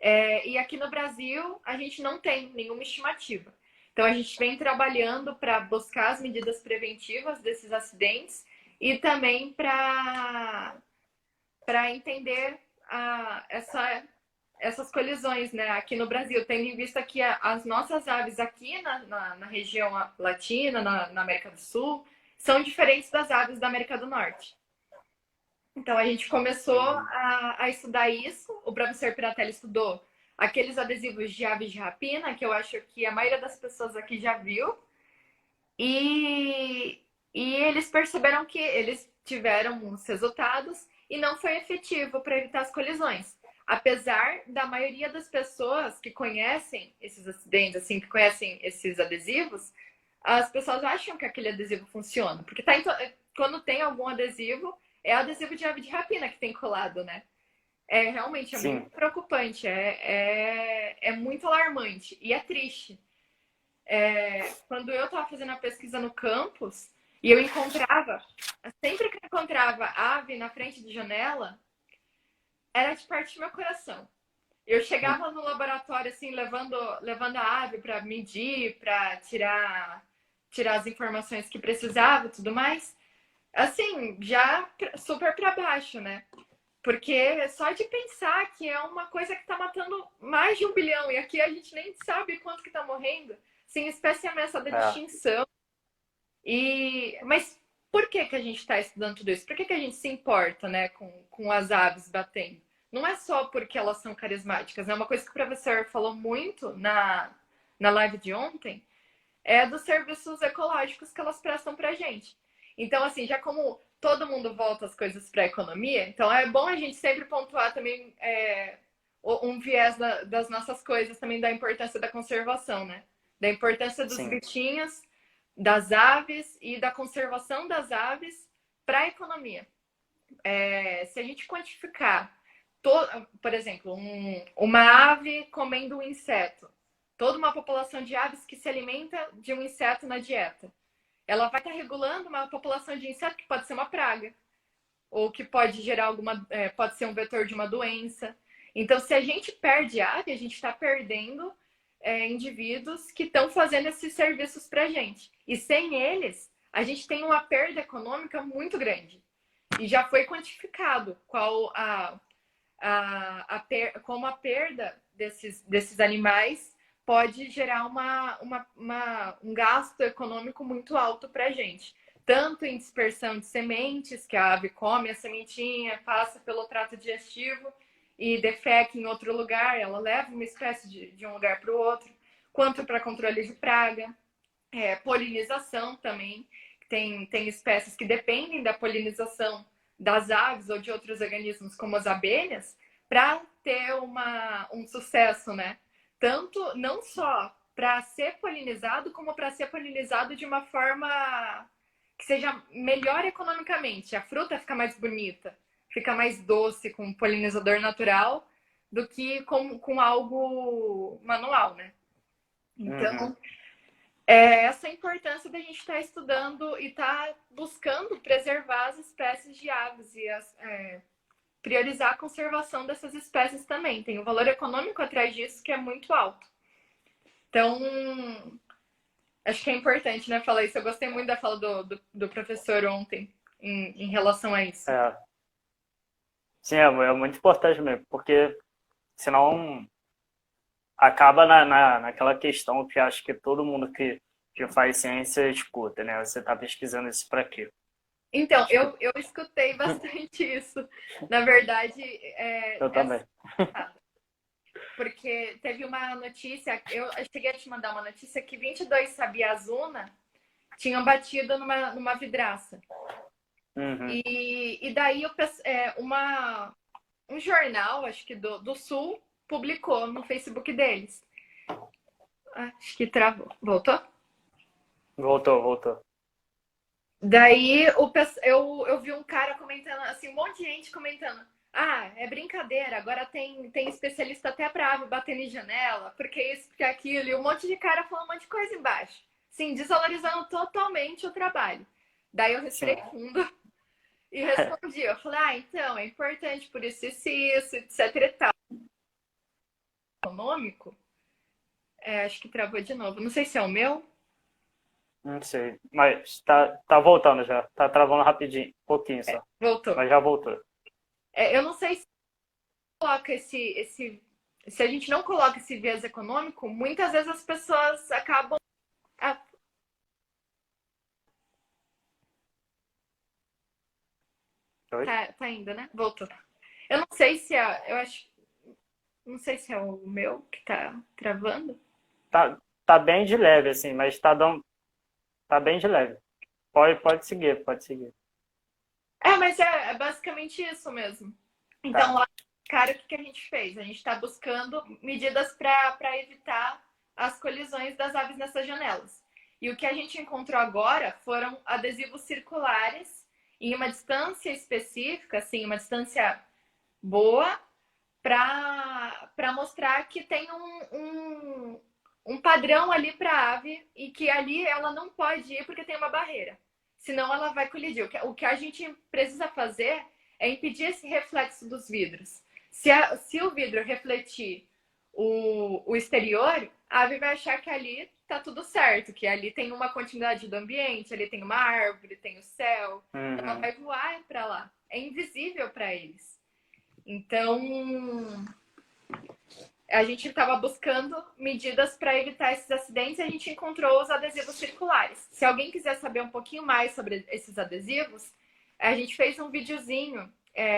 E aqui no Brasil a gente não tem nenhuma estimativa. Então a gente vem trabalhando para buscar as medidas preventivas desses acidentes e também para entender essas colisões, né, aqui no Brasil, tendo em vista que as nossas aves aqui na região latina, na América do Sul, são diferentes das aves da América do Norte. Então a gente começou a estudar isso, o professor Piratelli estudou aqueles adesivos de aves de rapina, que eu acho que a maioria das pessoas aqui já viu, e eles perceberam que eles tiveram os resultados e não foi efetivo para evitar as colisões. Apesar da maioria das pessoas que conhecem esses acidentes, assim, que conhecem esses adesivos, as pessoas acham que aquele adesivo funciona. Porque quando tem algum adesivo, é adesivo de ave de rapina que tem colado, né? Realmente é muito Sim. preocupante, é muito alarmante e é triste. Quando eu estava fazendo a pesquisa no campus e eu encontrava, sempre que eu encontrava ave na frente de janela, era de partir meu coração. Eu chegava no laboratório assim, levando a ave para medir, para tirar as informações que precisava e tudo mais. Assim, já super para baixo, né? Porque só de pensar que é uma coisa que está matando mais de 1 bilhão, e aqui a gente nem sabe quanto que está morrendo, sem espécie ameaçada de extinção. Mas por que a gente está estudando tudo isso? Por que a gente se importa, né, com as aves batendo? Não é só porque elas são carismáticas, né? Uma coisa que o professor falou muito na live de ontem é dos serviços ecológicos que elas prestam para a gente. Então, assim, já como todo mundo volta as coisas para a economia, então é bom a gente sempre pontuar também um viés das nossas coisas, também da importância da conservação, né? Da importância dos Sim. bichinhos, das aves e da conservação das aves para a economia. Se a gente quantificar, por exemplo, uma ave comendo um inseto, toda uma população de aves que se alimenta de um inseto na dieta, ela vai estar regulando uma população de inseto que pode ser uma praga, ou que pode gerar pode ser um vetor de uma doença. Então, se a gente perde ave, a gente está perdendo indivíduos que estão fazendo esses serviços para a gente. E sem eles, a gente tem uma perda econômica muito grande. E já foi quantificado como a perda desses animais pode gerar um gasto econômico muito alto para a gente. Tanto em dispersão de sementes, que a ave come a sementinha, passa pelo trato digestivo e defeca em outro lugar, ela leva uma espécie de um lugar para o outro, quanto para controle de praga, polinização também. Tem espécies que dependem da polinização das aves ou de outros organismos, como as abelhas, para ter um sucesso, né? Tanto, não só para ser polinizado, como para ser polinizado de uma forma que seja melhor economicamente. A fruta fica mais bonita, fica mais doce com um polinizador natural do que com algo manual, né? Então, essa é a importância da gente estar estudando e estar buscando preservar as espécies de aves e priorizar a conservação dessas espécies também. Tem um valor econômico atrás disso que é muito alto. Então, acho que é importante, né, falar isso. Eu gostei muito da fala do professor ontem em relação a isso. Sim, é muito importante mesmo, porque senão acaba naquela questão que acho que todo mundo que faz ciência escuta, né? Você está pesquisando isso para quê? Então, eu escutei bastante isso. Na verdade, Eu também. porque teve uma notícia, eu cheguei a te mandar uma notícia que 22 sabiazuna tinham batido numa vidraça. E daí um jornal, acho que do Sul, publicou no Facebook deles. Acho que travou. Voltou? Voltou. Daí eu vi um cara comentando, assim, um monte de gente comentando. Ah, é brincadeira, agora tem especialista até pra ave batendo em janela, porque isso, porque aquilo, e um monte de cara falando um monte de coisa embaixo. Sim, desvalorizando totalmente o trabalho. Daí eu respirei Sim. fundo e respondi. Eu falei, ah, então, é importante por isso, etc e tal. Econômico, acho que travou de novo. Não sei se é o meu. Não sei. Mas tá voltando já. Tá travando rapidinho. Um pouquinho só. Voltou. Mas já voltou. Eu não sei se coloca se a gente não coloca esse viés econômico, muitas vezes as pessoas acabam. Ah, Oi? tá indo, né? Voltou. Eu não sei se é. Eu acho. Não sei se é o meu que tá travando. Tá bem de leve, assim, mas tá bem de leve. Pode seguir, pode seguir. Mas é basicamente isso mesmo. Então, Tá. lá, cara, o que a gente fez? A gente está buscando medidas para evitar as colisões das aves nessas janelas. E o que a gente encontrou agora foram adesivos circulares em uma distância específica, assim, uma distância boa, para mostrar que tem um padrão ali para a ave e que ali ela não pode ir porque tem uma barreira. Senão ela vai colidir. O que a gente precisa fazer é impedir esse reflexo dos vidros. Se o vidro refletir o exterior, a ave vai achar que ali tá tudo certo, que ali tem uma continuidade do ambiente, ali tem uma árvore, tem o céu. Ela Uhum. vai voar para lá. É invisível para eles. Então, a gente estava buscando medidas para evitar esses acidentes e a gente encontrou os adesivos circulares. Se alguém quiser saber um pouquinho mais sobre esses adesivos, a gente fez um videozinho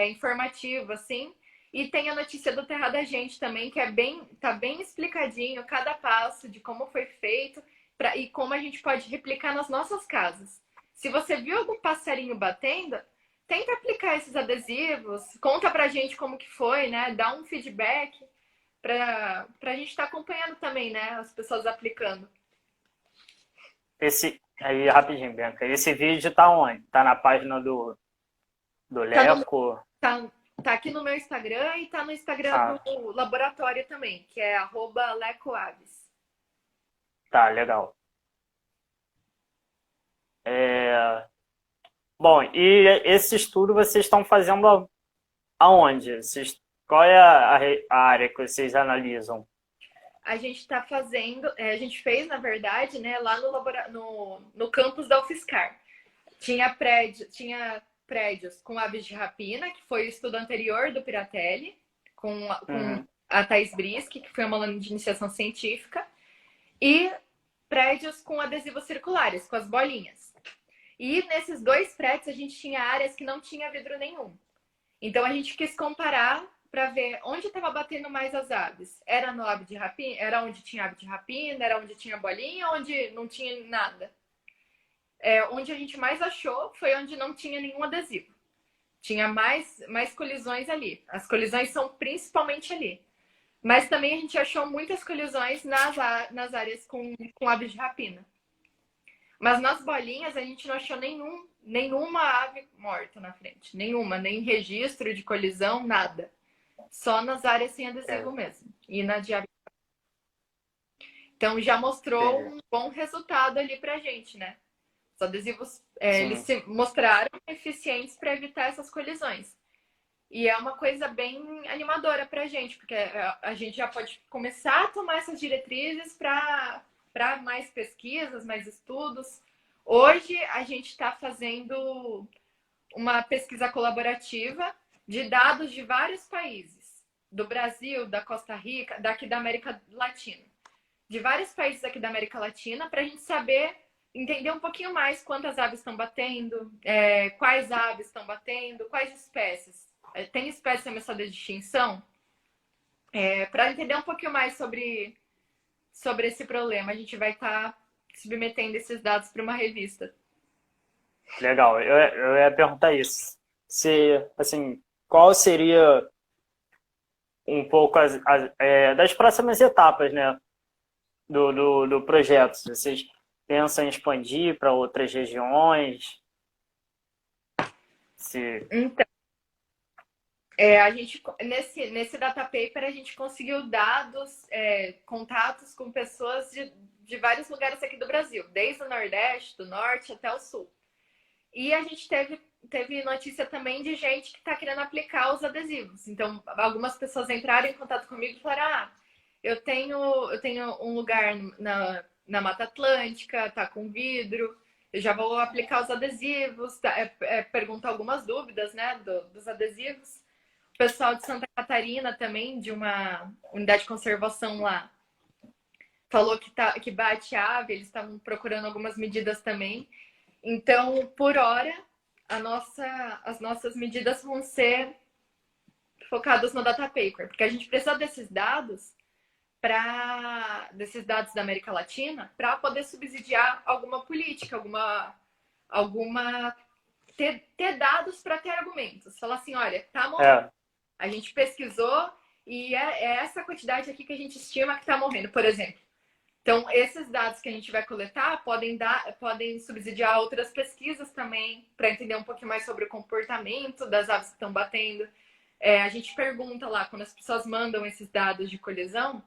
informativo, assim, e tem a notícia do Terra da Gente também, que tá bem explicadinho cada passo de como foi feito e como a gente pode replicar nas nossas casas. Se você viu algum passarinho batendo, tenta aplicar esses adesivos, conta pra gente como que foi, né? Dá um feedback para a gente estar acompanhando também, né? As pessoas aplicando. Aí, rapidinho, Bianca. Esse vídeo tá onde? Tá na página do Tá, no, Leco? tá aqui no meu Instagram e tá no Instagram Ah, do laboratório também, que é @lecoaves. tá, legal. É, bom, e esse estudo vocês estão fazendo aonde? Qual é a área que vocês analisam? A gente está fazendo, a gente fez, na verdade, né, lá no campus da UFSCar. Tinha prédios com aves de rapina, que foi o estudo anterior do Piratelli, com Uhum. a Thais Brisk, que foi uma aluna de iniciação científica, e prédios com adesivos circulares, com as bolinhas. E nesses dois prédios a gente tinha áreas que não tinha vidro nenhum. Então a gente quis comparar para ver onde estava batendo mais as aves. Era no ave de rapina, era onde tinha ave de rapina, era onde tinha bolinha, onde não tinha nada. Onde a gente mais achou foi onde não tinha nenhum adesivo. Tinha mais colisões ali. As colisões são principalmente ali. Mas também a gente achou muitas colisões nas áreas com aves de rapina. Mas nas bolinhas a gente não achou nenhuma ave morta na frente. Nenhuma, nem registro de colisão, nada. Só nas áreas sem adesivo É, mesmo. E na de Então já mostrou entendi. um bom resultado ali pra gente, né? Os adesivos, eles Sim, se mostraram eficientes para evitar essas colisões. E é uma coisa bem animadora pra gente, porque a gente já pode começar a tomar essas diretrizes para mais pesquisas, mais estudos. Hoje a gente está fazendo uma pesquisa colaborativa de dados de vários países, do Brasil, da Costa Rica, daqui da América Latina, de vários países aqui da América Latina, para a gente saber, entender um pouquinho mais quantas aves estão batendo, quais aves estão batendo, quais espécies. Tem espécie ameaçada de extinção? Para entender um pouquinho mais sobre esse problema, a gente vai estar submetendo esses dados para uma revista. legal. Eu ia perguntar isso. Se, assim, qual seria um pouco das próximas etapas, né, do projeto? Se vocês pensam em expandir para outras regiões? Se... Então, a gente, nesse data paper, a gente conseguiu dados, contatos com pessoas de vários lugares aqui do Brasil, desde o Nordeste, do Norte até o Sul. E a gente teve notícia também de gente que está querendo aplicar os adesivos. Então, algumas pessoas entraram em contato comigo e falaram: eu tenho um lugar na Mata Atlântica, tá com vidro, eu já vou aplicar os adesivos, perguntar algumas dúvidas, né, dos adesivos. O pessoal de Santa Catarina também, de uma unidade de conservação lá, falou que bate ave, eles estavam procurando algumas medidas também. Então, por hora, as nossas medidas vão ser focadas no data paper, porque a gente precisa desses dados da América Latina para poder subsidiar alguma política, ter dados para ter argumentos. Falar assim, olha, tá morrendo. A gente pesquisou e é essa quantidade aqui que a gente estima que está morrendo, por exemplo. Então, esses dados que a gente vai coletar podem subsidiar outras pesquisas também, para entender um pouquinho mais sobre o comportamento das aves que estão batendo. A gente pergunta lá, quando as pessoas mandam esses dados de colisão,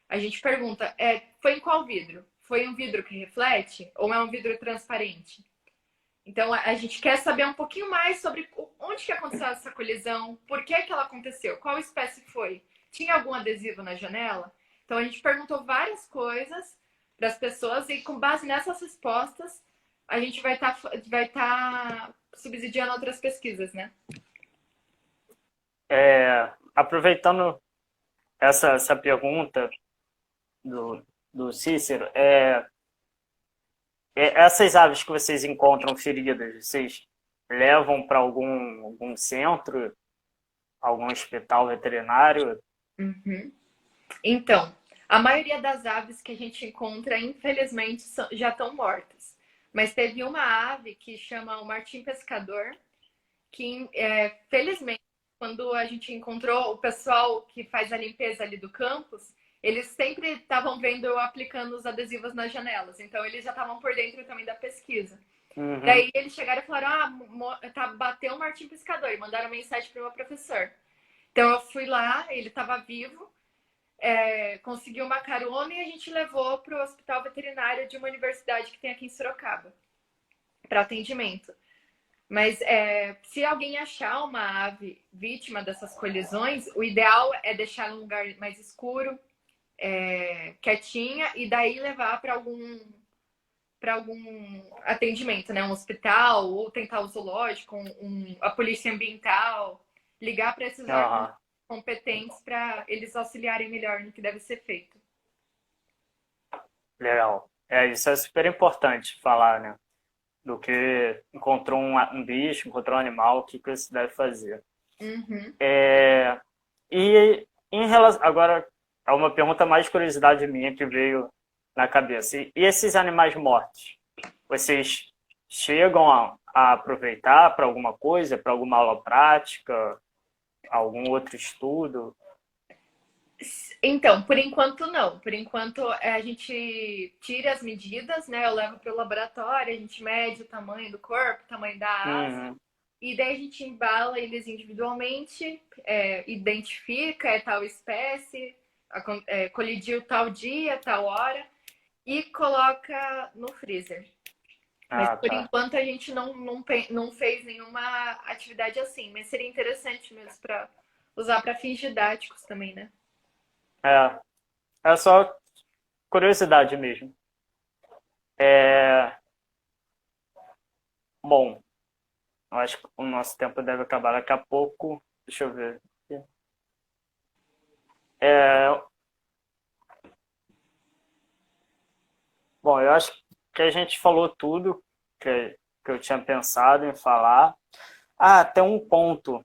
a gente pergunta, foi em qual vidro? Foi um vidro que reflete ou é um vidro transparente? Então, a gente quer saber um pouquinho mais sobre onde que aconteceu essa colisão, por que ela aconteceu, qual espécie foi, tinha algum adesivo na janela? Então, a gente perguntou várias coisas para as pessoas e, com base nessas respostas, a gente vai tá subsidiando outras pesquisas, né? Aproveitando essa pergunta do Cícero, essas aves que vocês encontram feridas, vocês levam para algum centro, algum hospital veterinário? Uhum. Então, a maioria das aves que a gente encontra, infelizmente, já estão mortas. Mas teve uma ave que chama o martim pescador, que, felizmente, quando a gente encontrou o pessoal que faz a limpeza ali do campus, eles sempre estavam vendo eu aplicando os adesivos nas janelas. Então, eles já estavam por dentro também da pesquisa. Uhum. Daí, eles chegaram e falaram, bateu o martim pescador. E mandaram mensagem para o meu professor. Então, eu fui lá, ele estava vivo. Conseguiu uma carona e a gente levou para o hospital veterinário de uma universidade que tem aqui em Sorocaba para atendimento. Mas se alguém achar uma ave vítima dessas colisões, o ideal é deixar em um lugar mais escuro, quietinha, e daí levar para algum atendimento, né? Um hospital, ou tentar o zoológico, a polícia ambiental, ligar para esses órgãos competentes para eles auxiliarem melhor no que deve ser feito. Legal. Isso é super importante falar, né? Do que encontrou um bicho, encontrou um animal, o que você deve fazer. Uhum. E em relação, agora, é uma pergunta mais curiosidade minha que veio na cabeça. E esses animais mortos, vocês chegam a aproveitar para alguma coisa, para alguma aula prática, algum outro estudo? Então, por enquanto não. Por enquanto a gente tira as medidas, né? Eu levo para o laboratório, a gente mede o tamanho do corpo, o tamanho da asa, e daí a gente embala eles individualmente, identifica tal espécie, colidiu tal dia, tal hora, e coloca no freezer. Mas por enquanto a gente não fez nenhuma atividade assim, mas seria interessante mesmo para usar para fins didáticos também, né? É só curiosidade mesmo. Bom, eu acho que o nosso tempo deve acabar daqui a pouco. Deixa eu ver. Bom, eu acho que a gente falou tudo que eu tinha pensado em falar. Tem um ponto.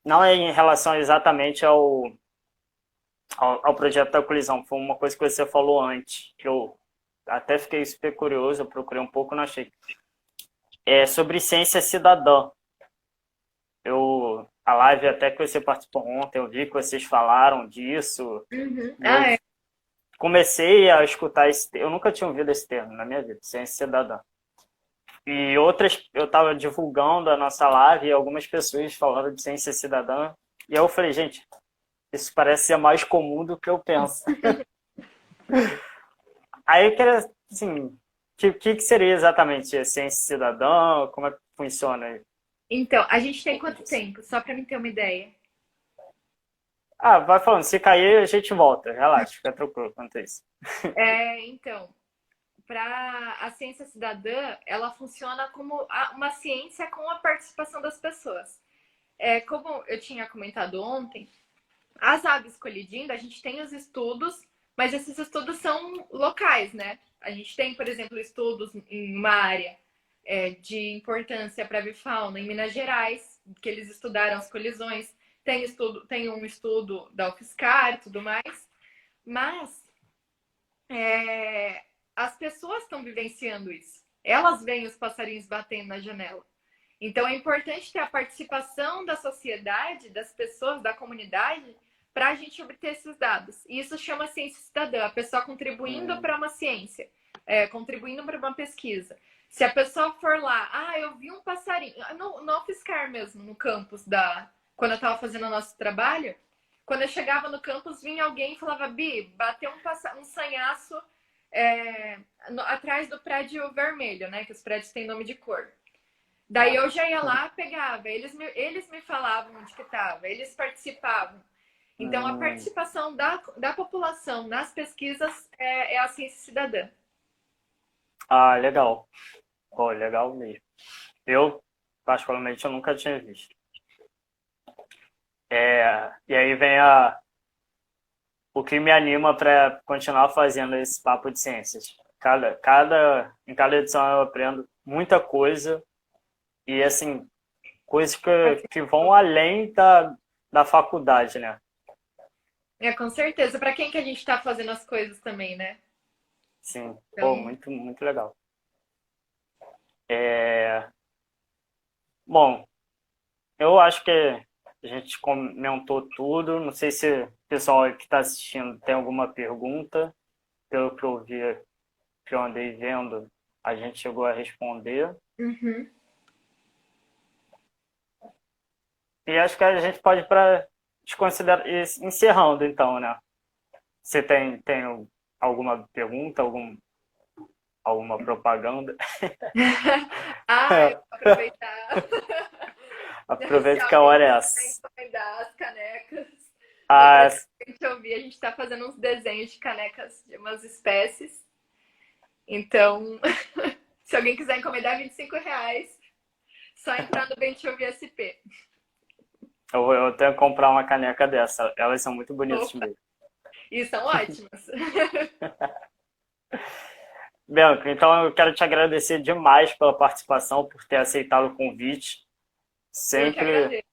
Não é em relação exatamente ao projeto da colisão. Foi uma coisa que você falou antes, que eu até fiquei super curioso, eu procurei um pouco, não achei. Sobre ciência cidadã. A live até que você participou ontem, eu vi que vocês falaram disso. Uhum. Comecei a escutar esse termo. Eu nunca tinha ouvido esse termo na minha vida, ciência cidadã. E outras, eu estava divulgando a nossa live e algumas pessoas falaram de ciência cidadã. E aí eu falei, gente, isso parece ser mais comum do que eu penso. Aí eu queria, assim, que seria exatamente a ciência cidadã? Como é que funciona Então, a gente tem quanto isso? tempo? Só para me ter uma ideia. Ah, vai falando, se cair a gente volta, relaxa, fica tranquilo quanto a isso. Então, para a ciência cidadã, ela funciona como uma ciência com a participação das pessoas. Como eu tinha comentado ontem, as aves colidindo, a gente tem os estudos, mas esses estudos são locais, né? A gente tem, por exemplo, estudos em uma área de importância para a avifauna em Minas Gerais, que eles estudaram as colisões. Tem um estudo da UFSCar e tudo mais, mas as pessoas estão vivenciando isso. Elas veem os passarinhos batendo na janela. Então é importante ter a participação da sociedade, das pessoas, da comunidade, para a gente obter esses dados. E isso chama ciência cidadã, a pessoa contribuindo para uma ciência, contribuindo para uma pesquisa. Se a pessoa for lá, eu vi um passarinho, no UFSCar mesmo, no campus quando eu estava fazendo o nosso trabalho, quando eu chegava no campus, vinha alguém e falava, Bi, bateu um sanhaço atrás do prédio vermelho, né? Que os prédios têm nome de cor. Daí eu já ia lá, pegava, eles me falavam onde que estava, eles participavam. Então, a participação da população nas pesquisas é a ciência cidadã. Ah, legal. Pô, legal mesmo. Eu, particularmente, eu nunca tinha visto. E aí vem o que me anima para continuar fazendo esse papo de ciências. Em cada edição eu aprendo muita coisa e, assim, coisas que vão além da faculdade, né? Com certeza. Para quem que a gente está fazendo as coisas também, né? Sim, pô, Então, muito, muito legal. Bom, eu acho que a gente comentou tudo. Não sei se o pessoal que está assistindo tem alguma pergunta. Pelo que eu vi, que eu andei vendo, a gente chegou a responder. uhum. E acho que a gente pode para desconsiderar encerrando então, né? Você tem alguma pergunta, alguma propaganda? Eu vou aproveitar. Se Aproveita que a alguém hora é quiser essa. encomendar as canecas, Ah, depois que a gente ouvir, a gente está fazendo uns desenhos de canecas de umas espécies. Então, se alguém quiser encomendar R$ 25, só entrar no Bem Te Ouvir SP. eu tenho que comprar uma caneca dessa. Elas são muito bonitas Opa, mesmo. e são ótimas. Bianca, então eu quero te agradecer demais pela participação, por ter aceitado o convite. Eu que Sempre agradeço.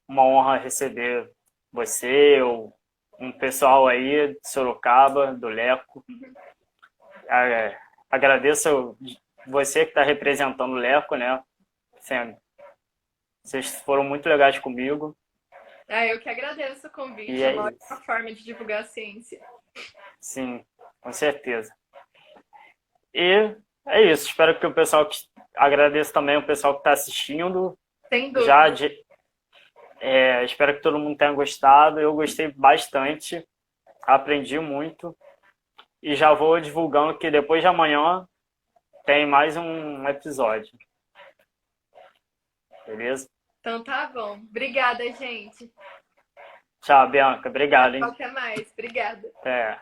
uma honra receber você, ou um pessoal aí de Sorocaba, do Leco. Agradeço você que está representando o Leco, né? Sempre. Vocês foram muito legais comigo. Eu que agradeço o E convite. É é uma isso. ótima forma de divulgar a ciência. Sim, com certeza. E é isso. Espero que o pessoal que agradeço também o pessoal que está assistindo. Sem Já dúvida. espero que todo mundo tenha gostado. Eu gostei bastante, aprendi muito e já vou divulgando que depois de amanhã tem mais um episódio. Beleza? Então tá bom. Obrigada, gente. Tchau, Bianca. Obrigado, hein? Até mais. Obrigada. Até.